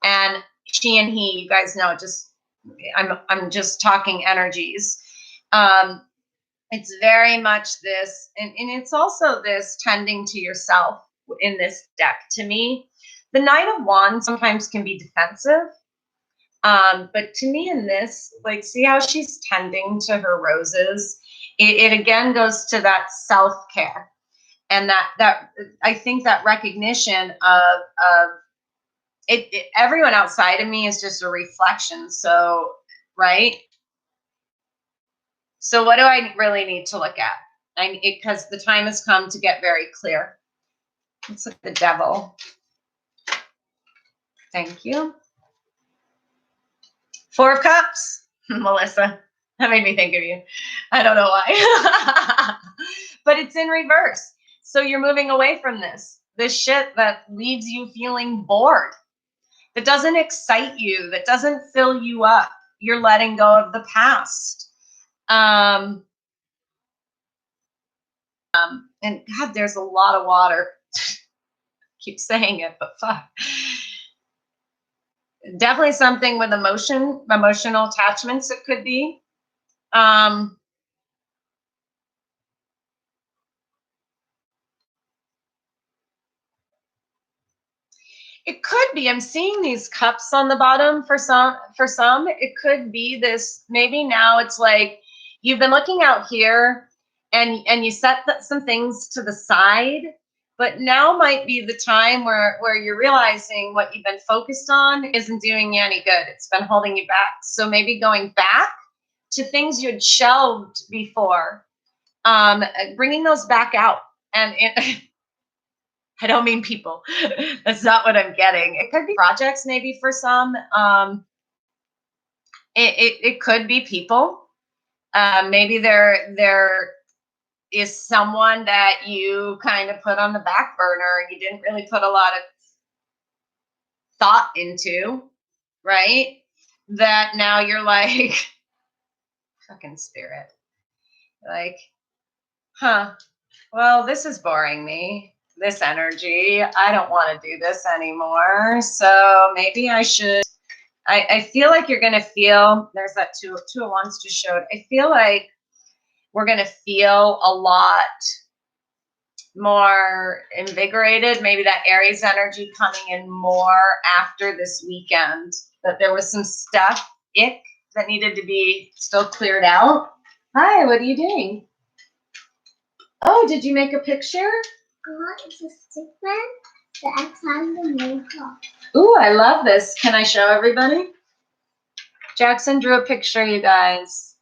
And she and he, you guys know, just I'm just talking energies. It's very much this, and it's also this tending to yourself in this deck. To me, the Knight of Wands sometimes can be defensive. But to me in this, like, see how she's tending to her roses? It again goes to that self-care. And that I think that recognition of it, everyone outside of me is just a reflection. So, right? So what do I really need to look at? Because the time has come to get very clear. Let's look at the Devil. Thank you. Four of Cups. Melissa, that made me think of you. I don't know why. But it's in reverse. So you're moving away from this shit that leaves you feeling bored, that doesn't excite you, that doesn't fill you up. You're letting go of the past. And God, there's a lot of water. Keep saying it, but fuck. Definitely something with emotional attachments. It could be. It could be. I'm seeing these cups on the bottom for some. It could be this. Maybe now it's like you've been looking out here, and you set some things to the side, but now might be the time where you're realizing what you've been focused on isn't doing you any good. It's been holding you back. So maybe going back to things you had shelved before, bringing those back out. And I don't mean people. That's not what I'm getting. It could be projects maybe for some. It could be people. Maybe there is someone that you kind of put on the back burner. You didn't really put a lot of thought into, right? That now you're like, fucking spirit. Like, huh, well, this is boring me. This energy. I don't want to do this anymore. So maybe I should. I feel like you're going to feel, there's that two of wands just showed. I feel like we're going to feel a lot more invigorated. Maybe that Aries energy coming in more after this weekend. That there was some stuff, ick, that needed to be still cleared out. Hi, what are you doing? Oh, did you make a picture? It's a stick man that has the mohawk. Ooh, I love this. Can I show everybody? Jackson drew a picture, you guys,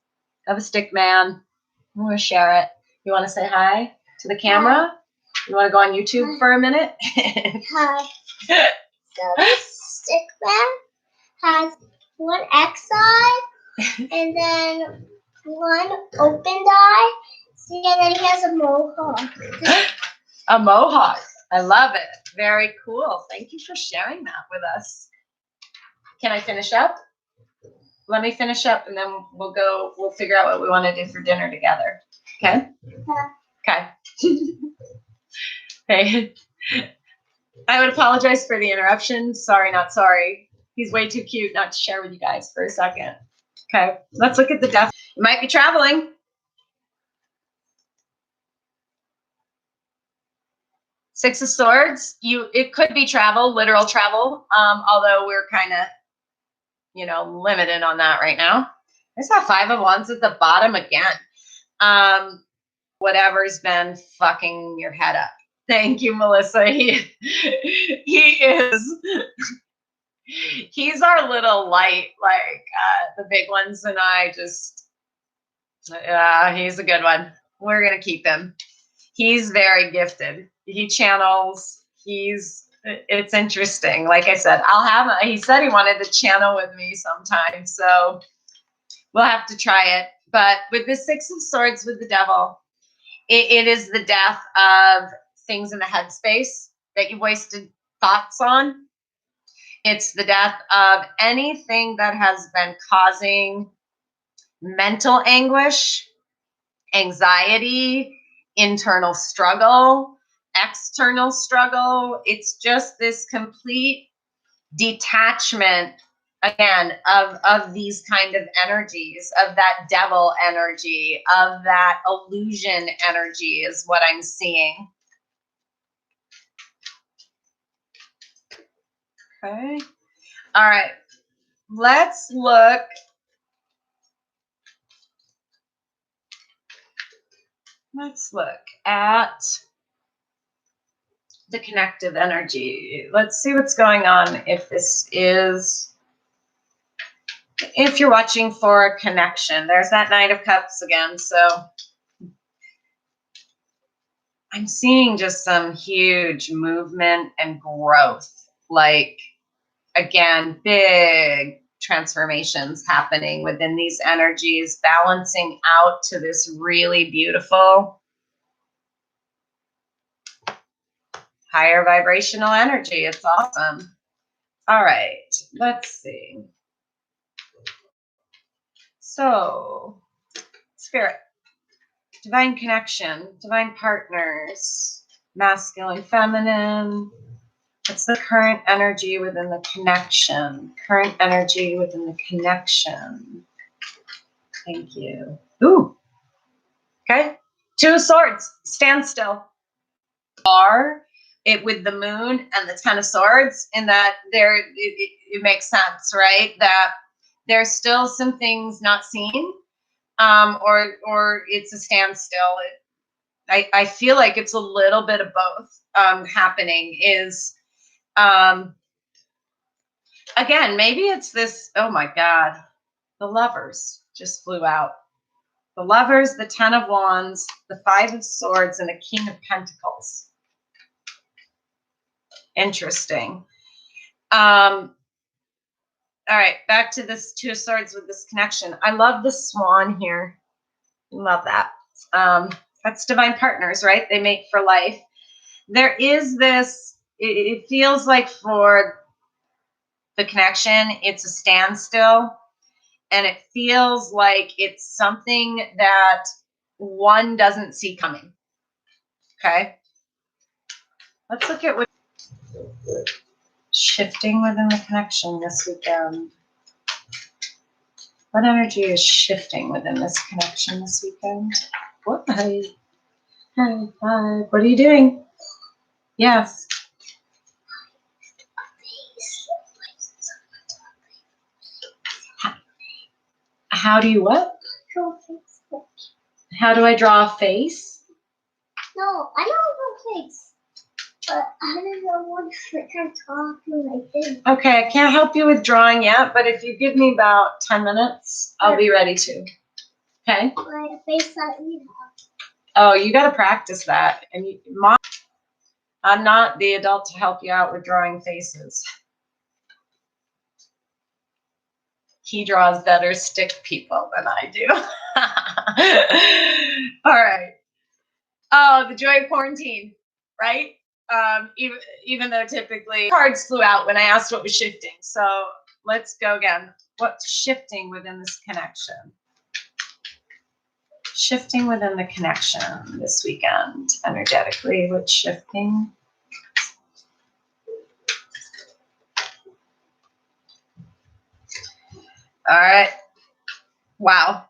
of a stick man. I'm going to share it. You want to say hi to the camera? You want to go on YouTube for a minute? Hi. So this stick man has one X eye and then one opened eye. See, and then he has a mohawk. A mohawk. I love it. Very cool. Thank you for sharing that with us. Can I finish up? Let me finish up and then we'll figure out what we want to do for dinner together. Okay? Okay. Okay. I would apologize for the interruption. Sorry, not sorry. He's way too cute not to share with you guys for a second. Okay, let's look at the death. You might be traveling. Six of Swords. It could be travel, literal travel. Although we're kind of, limited on that right now. There's that Five of Wands at the bottom again. Whatever's been fucking your head up. Thank you, Melissa. He's our little light, like the big ones, and I just, he's a good one. We're gonna keep him. He's very gifted. He channels. It's interesting. Like I said, he said he wanted to channel with me sometime, so we'll have to try it. But with the Six of Swords with the Devil, it is the death of things in the headspace that you wasted thoughts on. It's the death of anything that has been causing mental anguish, anxiety, internal struggle, external struggle. It's just this complete detachment, again, of these kind of energies, of that devil energy, of that illusion energy is what I'm seeing. Okay. All right. Let's look. Let's look at the connective energy. Let's see what's going on if you're watching for a connection. There's that Knight of Cups again. So I'm seeing just some huge movement and growth. Like, again, big transformations happening within these energies, balancing out to this really beautiful higher vibrational energy. It's awesome. All right, let's see. So, Spirit, divine connection, divine partners, masculine, feminine. What's the current energy within the connection? Current energy within the connection. Thank you. Ooh. Okay. Two of Swords. Stand still. It with the moon and the Ten of Swords, in that it makes sense, right? That there's still some things not seen, or it's a standstill. I feel like it's a little bit of both happening. Again, maybe it's this. Oh my God, the Lovers just flew out. The Lovers, the Ten of Wands, the Five of Swords, and the King of Pentacles. Interesting. All right, back to this Two of Swords with this connection. I love the swan here. Love that. That's divine partners, right? They mate for life. There is this, it feels like for the connection, it's a standstill. And it feels like it's something that one doesn't see coming. Okay. Let's look at what shifting within the connection this weekend. What energy is shifting within this connection this weekend? What? Hi. Hi. Hi. What are you doing? Yes. How do you what? How do I draw a face? No, I don't have a face. But I don't know what I'm talking like this. Okay, I can't help you with drawing yet, but if you give me about 10 minutes, I'll be ready to. Okay? Like a face that you have. Oh, you got to practice that. And Mom, I'm not the adult to help you out with drawing faces. He draws better stick people than I do. All right. Oh, the joy of quarantine, right? Even though typically cards flew out when I asked what was shifting. So let's go again. What's shifting within this connection? Shifting within the connection this weekend, energetically, what's shifting? All right. Wow.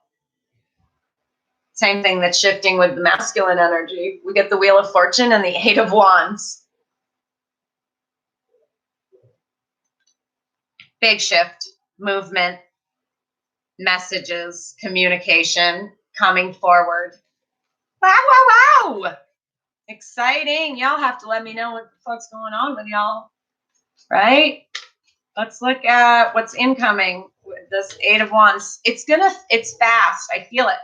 Same thing that's shifting with the masculine energy. We get the Wheel of Fortune and the Eight of Wands. Big shift, movement, messages, communication, coming forward. Wow, wow, wow. Exciting. Y'all have to let me know what the fuck's going on with y'all. Right? Let's look at what's incoming with this Eight of Wands. It's fast. I feel it.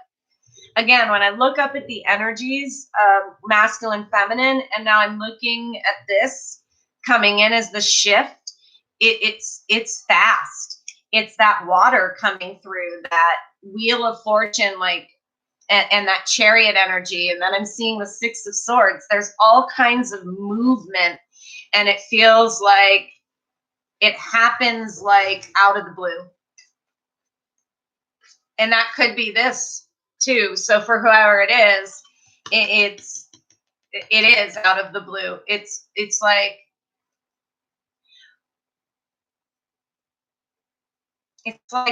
Again, when I look up at the energies of masculine, feminine, and now I'm looking at this coming in as the shift, it's fast. It's that water coming through, that Wheel of Fortune, like, and that Chariot energy. And then I'm seeing the Six of Swords. There's all kinds of movement, and it feels like it happens like out of the blue. And that could be this too. So for whoever it is, it is out of the blue. It's like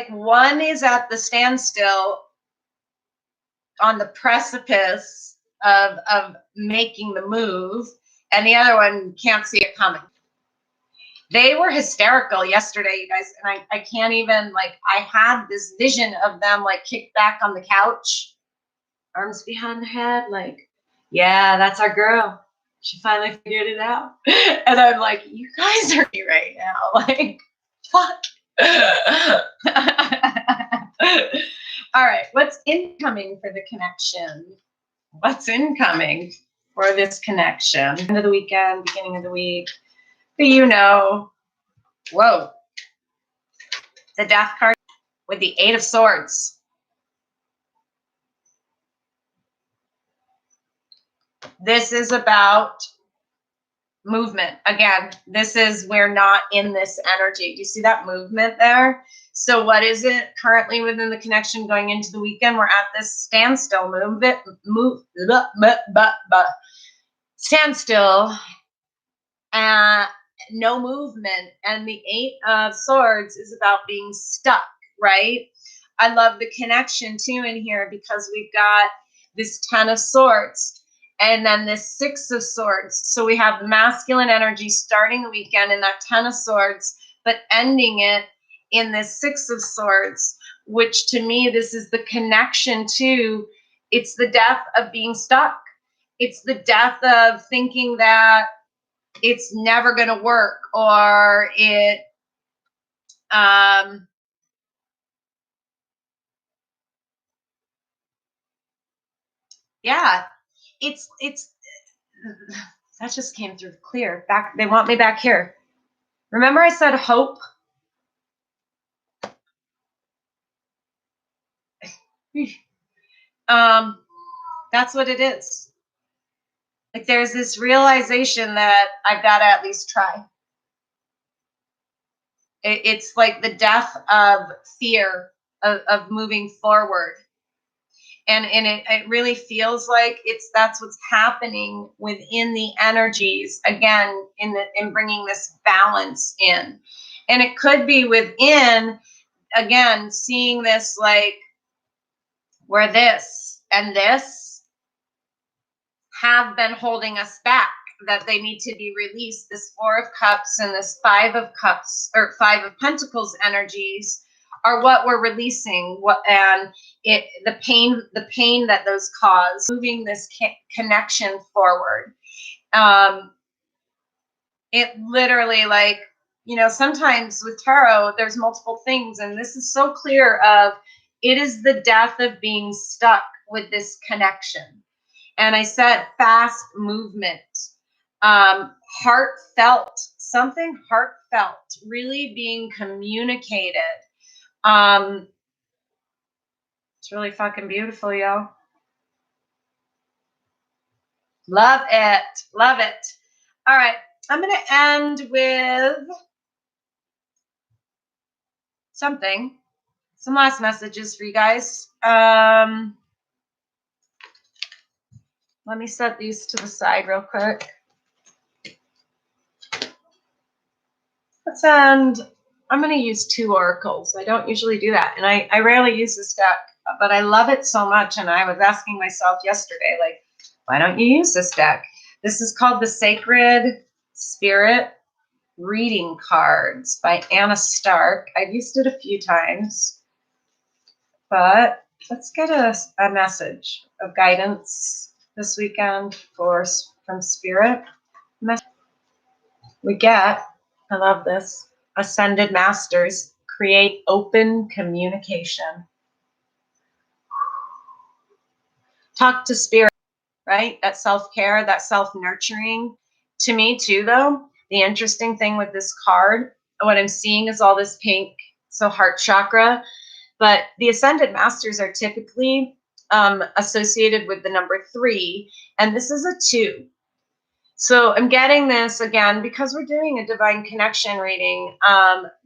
one is at the standstill on the precipice of making the move, and the other one can't see it coming. They were hysterical yesterday, you guys, and I can't even, like, I had this vision of them like kicked back on the couch, arms behind their head, like, yeah, that's our girl. She finally figured it out. And I'm like, you guys are me right now. Like, fuck. All right, what's incoming for the connection? What's incoming for this connection? End of the weekend, beginning of the week. But you know, whoa. The Death card with the Eight of Swords. This is about movement. Again, this is, we're not in this energy. Do you see that movement there? So what is it currently within the connection going into the weekend? We're at this standstill standstill, no movement. And the Eight of Swords is about being stuck, right? I love the connection too in here because we've got this Ten of Swords and then this Six of Swords. So we have the masculine energy starting the weekend in that Ten of Swords, but ending it in this Six of Swords, which to me, this is the connection to, it's the death of being stuck. It's the death of thinking that it's never going to work, or it, yeah, it's, that just came through clear. Back, they want me back here. Remember I said hope? That's what it is. Like there's this realization that I've got to at least try. It's like the death of fear of moving forward. And it really feels like that's what's happening within the energies, again, in bringing this balance in. And it could be within, again, seeing this like where this and this have been holding us back, that they need to be released. This Four of Cups and this Five of Cups or Five of Pentacles energies are what we're releasing. The pain that those cause, moving this connection forward. It literally, like, sometimes with tarot, there's multiple things, and this is so clear of it is the death of being stuck with this connection. And I said fast movement, heartfelt, something heartfelt, really being communicated. It's really fucking beautiful, yo. Love it. Love it. All right. I'm going to end with some last messages for you guys. Let me set these to the side real quick. I'm going to use 2 oracles. I don't usually do that. And I rarely use this deck, but I love it so much. And I was asking myself yesterday, like, why don't you use this deck? This is called the Sacred Spirit Reading Cards by Anna Stark. I've used it a few times, but let's get a message of guidance this weekend from Spirit. We get, I love this, Ascended Masters, create open communication. Talk to Spirit, right? That self-care, that self-nurturing. To me too, though, the interesting thing with this card, what I'm seeing is all this pink, so heart chakra, but the Ascended Masters are typically associated with the number 3, and this is a 2. So I'm getting this, again, because we're doing a divine connection reading,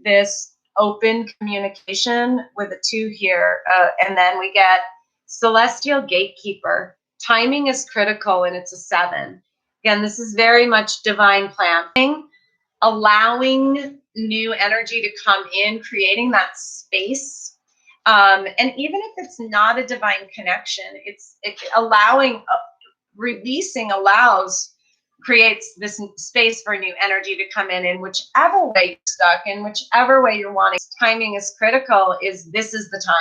this open communication with a 2 here. And then we get celestial gatekeeper. Timing is critical, and it's a 7. Again, this is very much divine planning, allowing new energy to come in, creating that space. And even if it's not a divine connection, it's allowing, releasing creates this space for new energy to come in whichever way you're stuck, in whichever way you're wanting. Timing is critical. This is the time.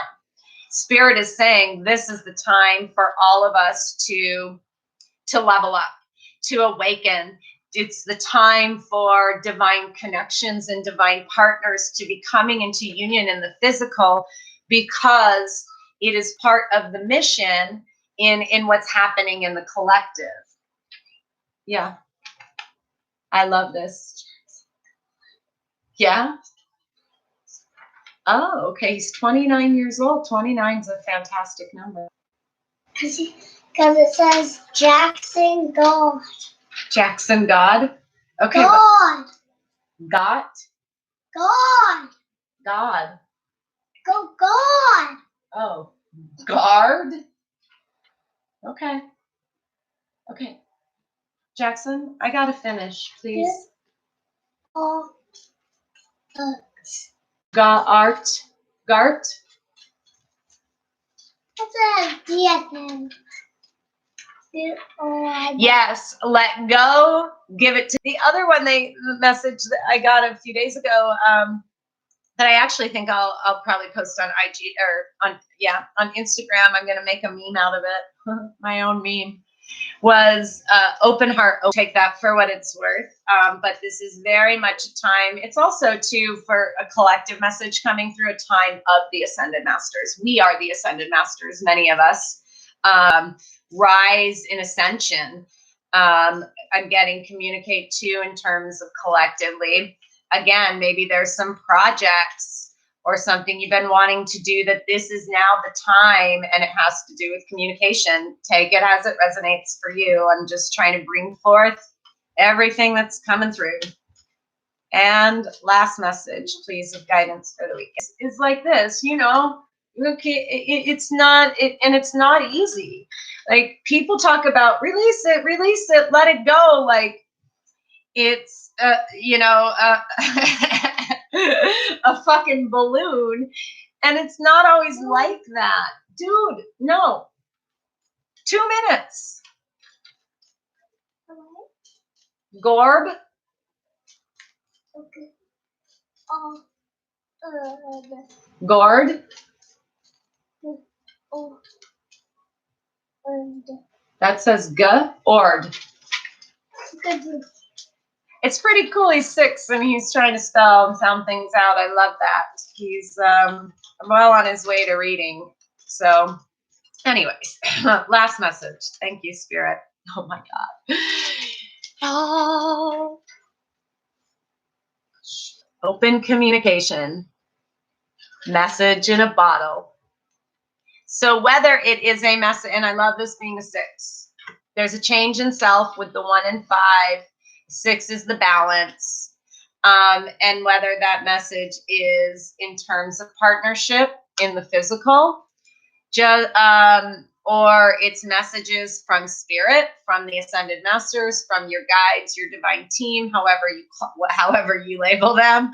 Spirit is saying this is the time for all of us to level up, to awaken. It's the time for divine connections and divine partners to be coming into union in the physical, because it is part of the mission in what's happening in the collective. Yeah. I love this. Yeah. Oh, okay. He's 29 years old. 29 is a fantastic number. Because it says Jackson God. Jackson God? Okay. God. God? God. God. Go God. Oh, guard? Okay. Okay. Jackson, I gotta finish, please. Oh. Gart? Gart? That's a DSM. Yes, let go, give it to the other one. The message that I got a few days ago, that I actually think I'll probably post on IG or on Instagram. I'm gonna make a meme out of it. My own meme was open heart. Take that for what it's worth. But this is very much a time. It's also too for a collective message coming through, a time of the Ascended Masters. We are the Ascended Masters. Many of us rise in ascension. I'm getting communicate too in terms of collectively. Again, maybe there's some projects or something you've been wanting to do, that this is now the time, and it has to do with communication. Take it as it resonates for you. I'm just trying to bring forth everything that's coming through. And last message, please, of guidance for the week is like this, you know, okay, it's not, and it's not easy. Like, people talk about release it, let it go. Like, it's, you know, a fucking balloon. And it's not always like that. Dude, no. 2 minutes. Gorb. Okay. Guard. That says ord. It's pretty cool. He's 6 and he's trying to spell and sound things out. I love that. He's well on his way to reading. So anyways, last message. Thank you, Spirit. Oh my God. Oh. Open communication. Message in a bottle. So whether it is a message, and I love this being a 6. There's a change in self with the 1 and 5. 6 is the balance. And whether that message is in terms of partnership in the physical, or it's messages from spirit, from the ascended masters, from your guides, your divine team, however you label them.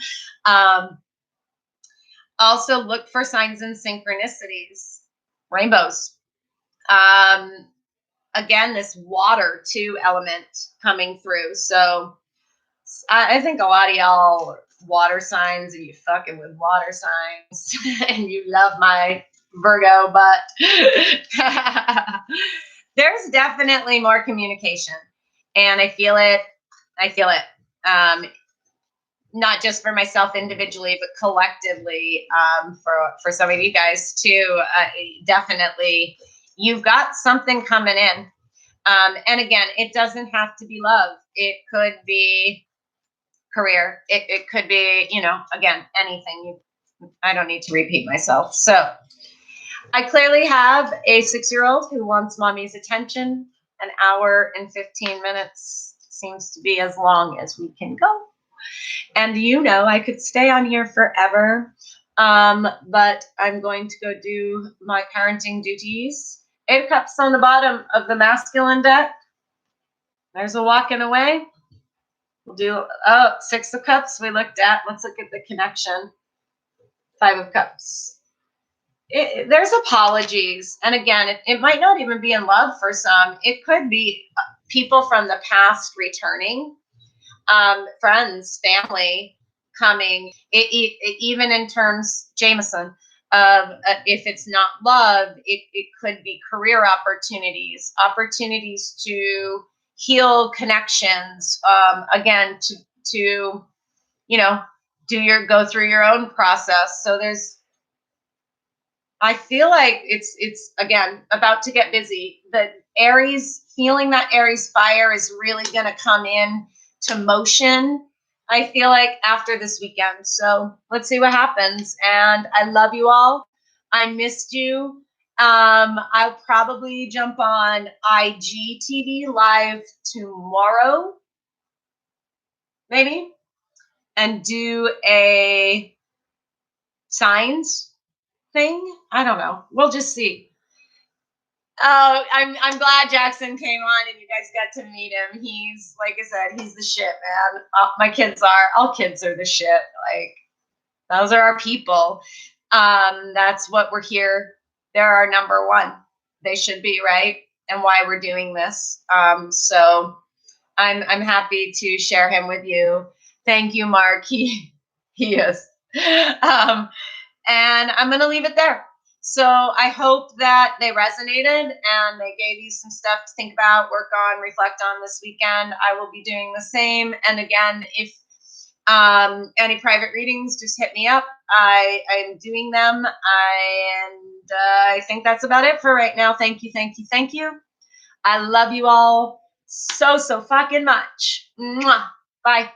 Also look for signs and synchronicities, rainbows. Again, this water 2 element coming through. So I think a lot of y'all are water signs, and you fucking with water signs and you love my Virgo, but there's definitely more communication, and I feel it. Not just for myself individually, but collectively, for some of you guys too. Definitely, you've got something coming in. And again, it doesn't have to be love. It could be career. It could be, you know, again, anything. I don't need to repeat myself. So I clearly have a 6-year-old who wants mommy's attention. An hour and 15 minutes seems to be as long as we can go. And you know, I could stay on here forever, but I'm going to go do my parenting duties. 8 of Cups on the bottom of the masculine deck. There's a walking away. We'll do 6 of Cups we looked at. Let's look at the connection. 5 of Cups. There's apologies. And again, it might not even be in love for some. It could be people from the past returning. Friends, family coming, even in terms, Jameson, of if it's not love, it could be career opportunities to heal connections, again, to you know, go through your own process. So I feel like it's again about to get busy. The Aries, feeling that Aries fire is really going to come in to motion, I feel like, after this weekend. So let's see what happens. And I love you all. I missed you. I'll probably jump on IGTV live tomorrow, maybe, and do a signs thing. I don't know. We'll just see. Oh, I'm glad Jackson came on and you guys got to meet him. He's, like I said, he's the shit, man. All kids are the shit. Like, those are our people. That's what we're here. They're our number one. They should be, right? And why we're doing this. So I'm happy to share him with you. Thank you, Mark. He is. And I'm going to leave it there. So I hope that they resonated and they gave you some stuff to think about, work on, reflect on this weekend. I will be doing the same. And again, if any private readings, just hit me up. I'm doing them. I think that's about it for right now. Thank you, thank you, thank you. I love you all so fucking much. Mwah. Bye.